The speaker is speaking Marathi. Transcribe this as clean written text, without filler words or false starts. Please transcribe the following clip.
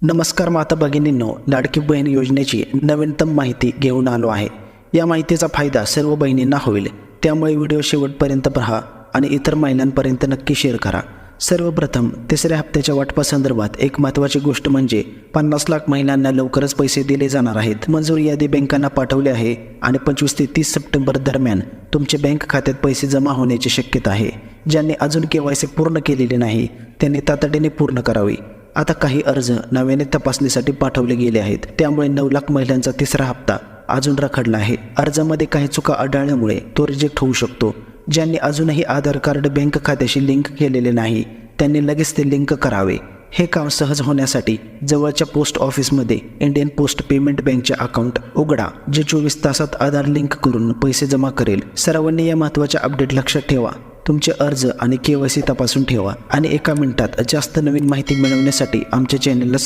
नमस्कार माता भगिनींनो, लाडकी बहीण योजनेची नवीनतम माहिती घेऊन आलो आहे। या माहितीचा फायदा सर्व बहिणींना होईल, त्यामुळे व्हिडिओ शेवटपर्यंत पहा आणि इतर महिलांपर्यंत नक्की शेअर करा। सर्वप्रथम तिसऱ्या हप्त्याच्या वाटपासंदर्भात एक महत्त्वाची गोष्ट म्हणजे 50 लाख महिलांना लवकरच पैसे दिले जाणार आहेत। मंजूर यादी बँकांना पाठवली आहे आणि 25 ते 30 सप्टेंबर दरम्यान तुमच्या बँक खात्यात पैसे जमा होण्याची शक्यता आहे। ज्यांनी अजून KYC पूर्ण केलेले नाही त्यांनी तातडीने पूर्ण करावे। आता काही अर्ज नव्याने तपासणीसाठी पाठवले गेले आहेत, त्यामुळे 9 लाख महिलांचा तिसरा हप्ता अजून रखडला आहे। अर्जामध्ये काही चुका आढळल्यामुळे तो रिजेक्ट होऊ शकतो। ज्यांनी अजूनही आधार कार्ड बँक खात्याशी लिंक केलेले नाही त्यांनी लगेच ते लिंक करावे। हे काम सहज होण्यासाठी जवळच्या पोस्ट ऑफिसमध्ये इंडियन पोस्ट पेमेंट बँकचे अकाउंट उघडा, जे 24 तासात आधार लिंक करून पैसे जमा करेल। सर्वांनी या महत्त्वाच्या अपडेट लक्षात ठेवा। तुमचे अर्ज आणि KYC तपासून ठेवा आणि एका मिनिटात जास्त नवीन माहिती मिळवण्यासाठी आमच्या चॅनलला